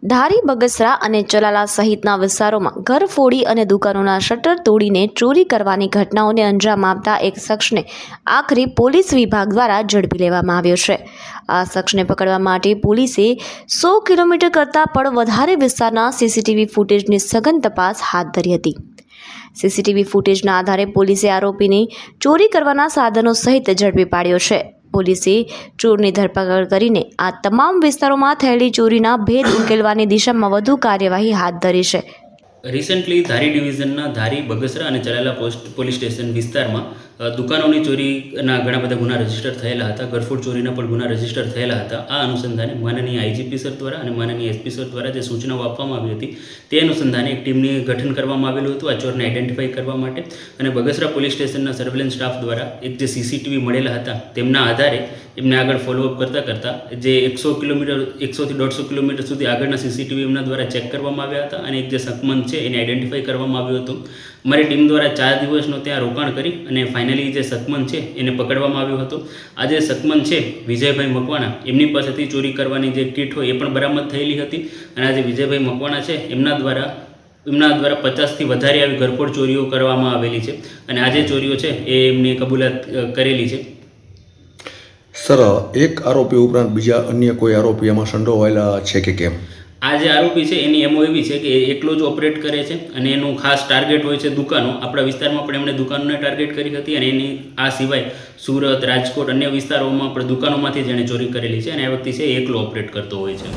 ધારી, બગસરા અને ચલાલા સહિતના વિસ્તારોમાં ઘર ફોડી અને દુકાનોના શટર તોડીને ચોરી કરવાની ઘટનાઓને અંજામ આપતા એક શખ્સને આખરે પોલીસ વિભાગ દ્વારા ઝડપી લેવામાં આવ્યો છે. આ શખ્સને પકડવા માટે પોલીસે 100 કિલોમીટર કરતાં પણ વધારે વિસ્તારના સીસીટીવી ફૂટેજની સઘન તપાસ હાથ ધરી હતી. સીસીટીવી ફૂટેજના આધારે પોલીસે આરોપીને ચોરી કરવાના સાધનો સહિત ઝડપી પાડ્યો છે. પોલીસે ચોરની ધરપકડ કરીને આ તમામ વિસ્તારોમાં થયેલી ચોરીના ભેદ ઉકેલવાની દિશામાં વધુ કાર્યવાહી હાથ ધરી છે. રિસન્ટલી ધારી ડિવિઝનના ધારી, બગસરા અને ચલાલા પોલીસ સ્ટેશન વિસ્તારમાં દુકાનોની ચોરીના ઘણા બધા ગુના રજીસ્ટર થયેલા હતા. ઘરફોડ ચોરીના પણ ગુના રજીસ્ટર થયેલા હતા. આ અનુસંધાને માનનીય આઈજીપી સર દ્વારા અને માનનીય એસપી સર દ્વારા જે સૂચનાઓ આપવામાં આવી હતી તે અનુસંધાને એક ટીમની ગઠન કરવામાં આવેલું હતું આ ચોરને આઈડેન્ટિફાઈ કરવા માટે. અને બગસરા પોલીસ સ્ટેશનના સર્વેલન્સ સ્ટાફ દ્વારા એક જે સીસીટીવી મળેલા હતા તેમના આધારે એમને આગળ ફોલોઅપ કરતાં જે 100 કિલોમીટર 100 થી 150 કિલોમીટર સુધી આગળના સીસીટીવી એમના દ્વારા ચેક કરવામાં આવ્યા હતા અને એક જે શકમંદ છે એને આઈડેન્ટિફાઈ કરવામાં આવ્યું હતું. અમારી ટીમ દ્વારા 4 દિવસનો ત્યાં રોકાણ કરી અને ફાઇનલી જે શકમંદ છે એને પકડવામાં આવ્યો હતો. આ જે શકમંદ છે વિજયભાઈ મકવાણા, એમની પાસેથી ચોરી કરવાની જે કીટ હોય એ પણ બરામદ થયેલી હતી. અને આ જે વિજયભાઈ મકવાણા છે એમના દ્વારા 50થી વધારે આવી ઘરફોડ ચોરીઓ કરવામાં આવેલી છે અને આ જે ચોરીઓ છે એ એમની કબૂલાત કરેલી છે. સર, એક આરોપી ઉપરાંત બીજા અન્ય કોઈ આરોપી એમાં સંડોવાયેલા છે કે કેમ? આ જે આરોપી છે એની એમઓ એવી છે કે એકલો જ ઓપરેટ કરે છે અને એનું ખાસ ટાર્ગેટ હોય છે દુકાનો. આપણા વિસ્તારમાં પણ એમણે દુકાનોને ટાર્ગેટ કરી હતી અને એની આ સિવાય સુરત, રાજકોટ, અન્ય વિસ્તારોમાં પણ દુકાનોમાંથી જ એણે ચોરી કરેલી છે અને આ વ્યક્તિ છે એકલો ઓપરેટ કરતો હોય છે.